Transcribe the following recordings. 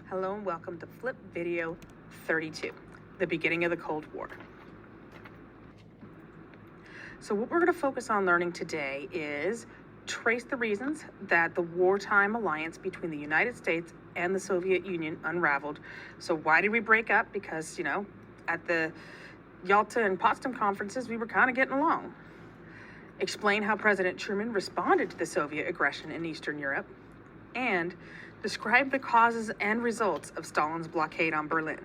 Hello and welcome to Flip Video 32, the beginning of the Cold War. So what we're going to focus on learning today is trace the reasons that the wartime alliance between the United States and the Soviet Union unraveled. So why did we break up? Because, at the Yalta and Potsdam conferences, we were kind of getting along. Explain how President Truman responded to the Soviet aggression in Eastern Europe, and describe the causes and results of Stalin's blockade on Berlin.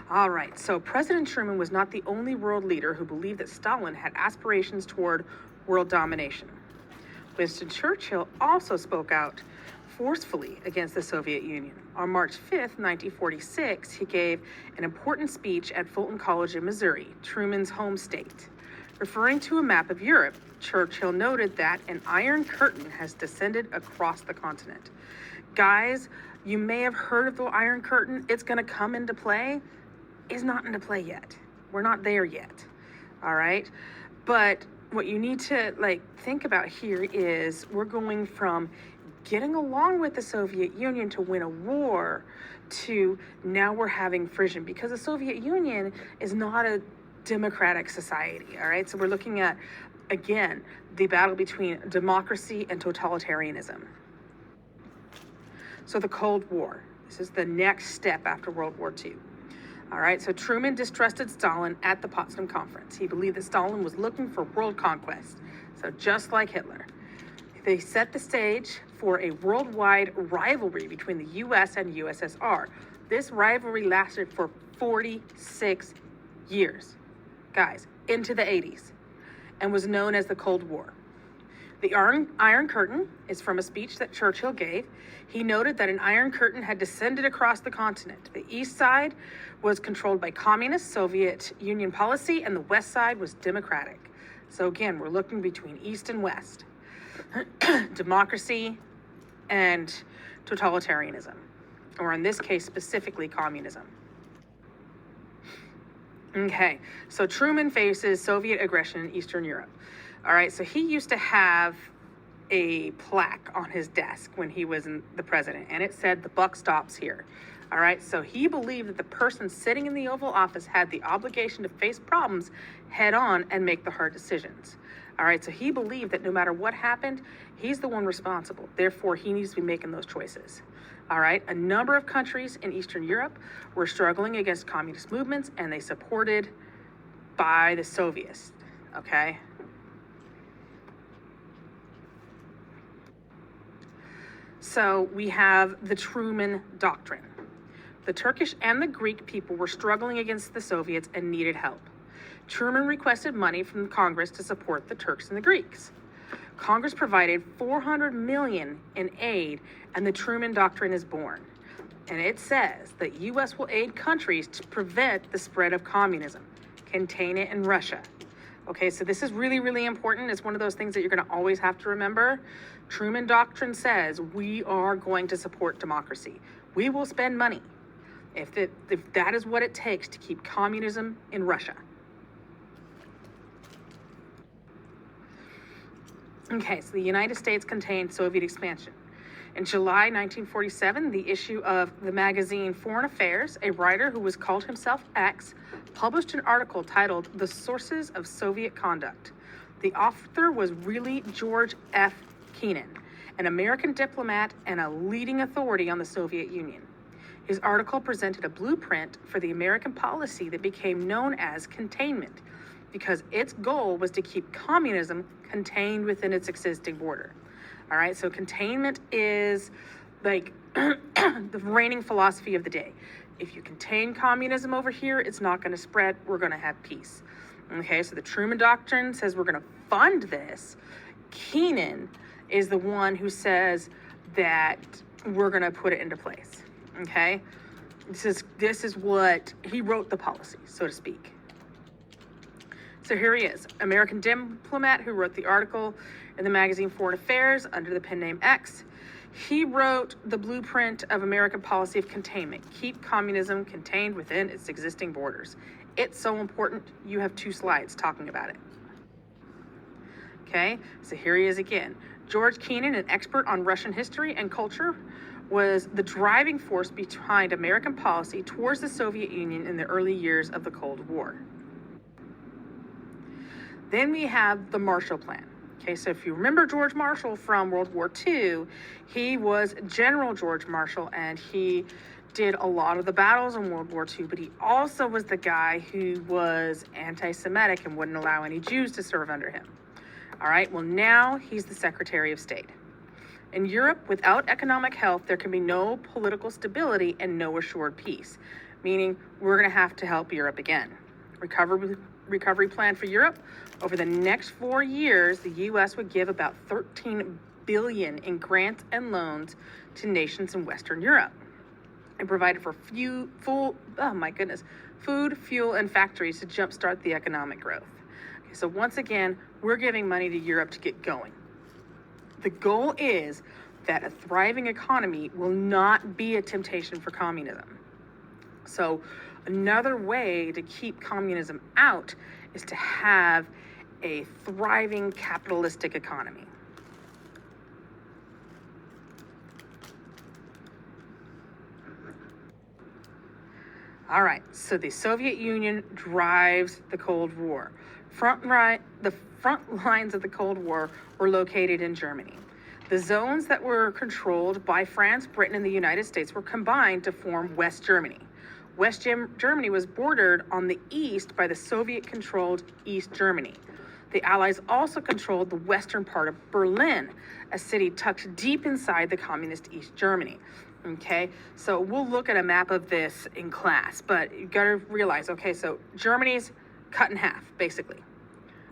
All right, so President Truman was not the only world leader who believed that Stalin had aspirations toward world domination. Winston Churchill also spoke out forcefully against the Soviet Union. On March 5th, 1946, he gave an important speech at Fulton College in Missouri, Truman's home state. Referring to a map of Europe, Churchill noted that an iron curtain has descended across the continent. Guys, you may have heard of the Iron Curtain. It's going to come into play. It's not into play yet. We're not there yet. All right? But what you need to think about here is we're going from getting along with the Soviet Union to win a war to now we're having friction, because the Soviet Union is not a democratic society. All right? So we're looking at, again, the battle between democracy and totalitarianism. So the Cold War. This is the next step after World War II. All right, so Truman distrusted Stalin at the Potsdam Conference. He believed that Stalin was looking for world conquest, so just like Hitler. They set the stage for a worldwide rivalry between the U.S. and USSR. This rivalry lasted for 46 years, guys, into the 80s, and was known as the Cold War. The Iron Curtain is from a speech that Churchill gave. He noted that an Iron Curtain had descended across the continent. The east side was controlled by communist Soviet Union policy, and the west side was democratic. So again, we're looking between east and west. Democracy and totalitarianism, or in this case, specifically communism. Okay, so Truman faces Soviet aggression in Eastern Europe. All right, so he used to have a plaque on his desk when he was the president, and it said, "The buck stops here." All right, so he believed that the person sitting in the Oval Office had the obligation to face problems head on and make the hard decisions. All right, so he believed that no matter what happened, he's the one responsible. Therefore, he needs to be making those choices. All right, a number of countries in Eastern Europe were struggling against communist movements, and they supported by the Soviets, okay? So we have the Truman Doctrine. The Turkish and the Greek people were struggling against the Soviets and needed help. Truman requested money from Congress to support the Turks and the Greeks. Congress provided $400 million in aid, and the Truman Doctrine is born. And it says that U.S. will aid countries to prevent the spread of communism, contain it in Russia. Okay, so this is really, really important. It's one of those things that you're going to always have to remember. Truman Doctrine says we are going to support democracy. We will spend money if that is what it takes to keep communism in Russia. Okay, so the United States contained Soviet expansion. In July 1947, the issue of the magazine Foreign Affairs, a writer who was called himself X, published an article titled "The Sources of Soviet Conduct." The author was really George F. Kennan, an American diplomat and a leading authority on the Soviet Union. His article presented a blueprint for the American policy that became known as containment, because its goal was to keep communism contained within its existing border. All right, so containment is like the reigning philosophy of the day. If you contain communism over here, it's not going to spread. We're going to have peace. Okay, so the Truman Doctrine says we're going to fund this. Kennan is the one who says that we're going to put it into place. Okay, this is what he wrote the policy, so to speak. So here he is, American diplomat who wrote the article in the magazine Foreign Affairs under the pen name X. He wrote the blueprint of American policy of containment, keep communism contained within its existing borders. It's so important, you have 2 slides talking about it. Okay, so here he is again. George Kennan, an expert on Russian history and culture, was the driving force behind American policy towards the Soviet Union in the early years of the Cold War. Then we have the Marshall Plan. Okay, so if you remember George Marshall from World War II, he was General George Marshall, and he did a lot of the battles in World War II, but he also was the guy who was anti-Semitic and wouldn't allow any Jews to serve under him. All right, well, now he's the Secretary of State. In Europe, without economic health, there can be no political stability and no assured peace, meaning we're going to have to help Europe again. Recovery plan for Europe. Over the next 4 years, the U.S. would give about $13 billion in grants and loans to nations in Western Europe, and provided for food, fuel, and factories to jumpstart the economic growth. Okay, so once again, we're giving money to Europe to get going. The goal is that a thriving economy will not be a temptation for communism. So another way to keep communism out is to have a thriving capitalistic economy. All right, so the Soviet Union drives the Cold War. The front lines of the Cold War were located in Germany. The zones that were controlled by France, Britain, and the United States were combined to form West Germany. West Germany was bordered on the east by the Soviet-controlled East Germany. The Allies also controlled the western part of Berlin, a city tucked deep inside the communist East Germany. Okay, so we'll look at a map of this in class, but you gotta realize, okay, so Germany's cut in half, basically.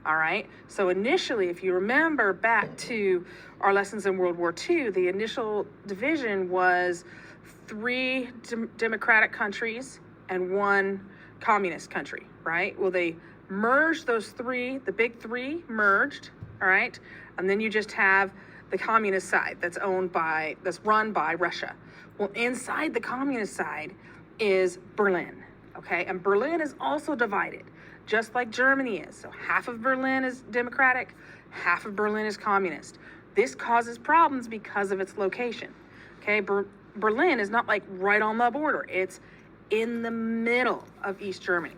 All right, so initially, if you remember back to our lessons in World War II, the initial division was 3 democratic countries and 1 communist country, right? Well, they merged those 3, the big 3 merged, all right? And then you just have the communist side that's run by Russia. Well, inside the communist side is Berlin, okay? And Berlin is also divided, just like Germany is. So half of Berlin is democratic, half of Berlin is communist. This causes problems because of its location, okay? Berlin is not like right on the border. It's in the middle of East Germany.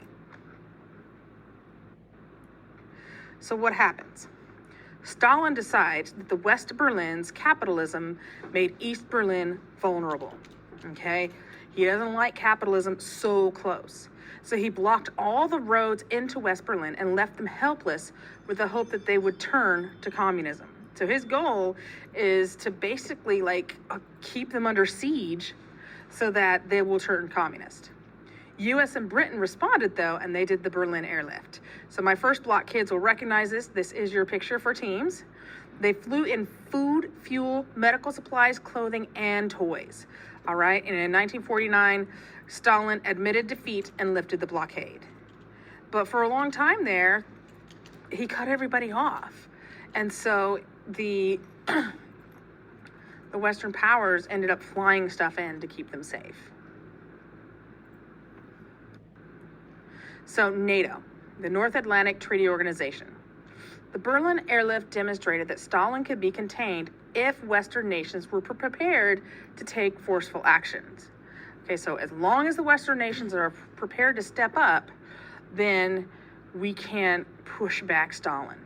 So what happens? Stalin decides that the West Berlin's capitalism made East Berlin vulnerable, okay? He doesn't like capitalism so close. So he blocked all the roads into West Berlin and left them helpless with the hope that they would turn to communism. So his goal is to basically keep them under siege so that they will turn communist. U.S. and Britain responded, though, and they did the Berlin airlift. So my first block kids will recognize this. This is your picture for teams. They flew in food, fuel, medical supplies, clothing, and toys. All right, and in 1949, Stalin admitted defeat and lifted the blockade. But for a long time there, he cut everybody off. And so the Western powers ended up flying stuff in to keep them safe. So NATO, the North Atlantic Treaty Organization. The Berlin airlift demonstrated that Stalin could be contained if Western nations were prepared to take forceful actions. Okay, so as long as the Western nations are prepared to step up, then we can push back Stalin.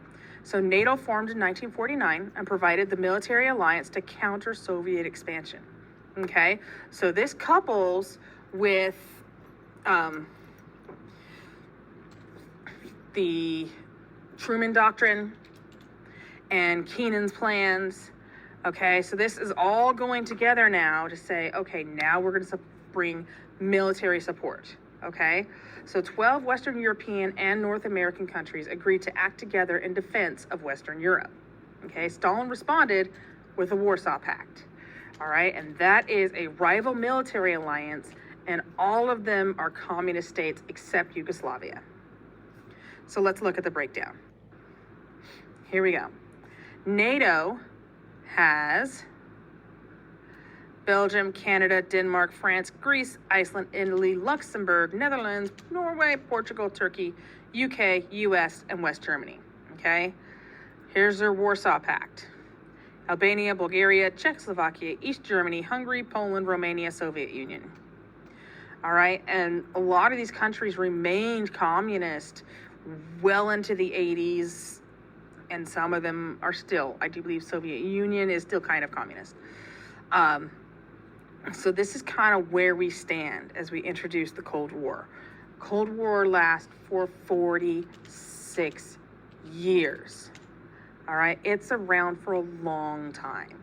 So NATO formed in 1949 and provided the military alliance to counter Soviet expansion. Okay, so this couples with the Truman Doctrine and Kennan's plans. Okay, so this is all going together now to say, okay, now we're going to bring military support. Okay, so 12 Western European and North American countries agreed to act together in defense of Western Europe. Okay, Stalin responded with the Warsaw Pact. All right, and that is a rival military alliance, and all of them are communist states except Yugoslavia. So let's look at the breakdown. Here we go. NATO has Belgium, Canada, Denmark, France, Greece, Iceland, Italy, Luxembourg, Netherlands, Norway, Portugal, Turkey, UK, US, and West Germany. Okay? Here's their Warsaw Pact. Albania, Bulgaria, Czechoslovakia, East Germany, Hungary, Poland, Romania, Soviet Union. All right, and a lot of these countries remained communist well into the 80s, and some of them are still. I do believe Soviet Union is still kind of communist. So this is kind of where we stand as we introduce the Cold War. Cold War lasts for 46 years. All right, it's around for a long time.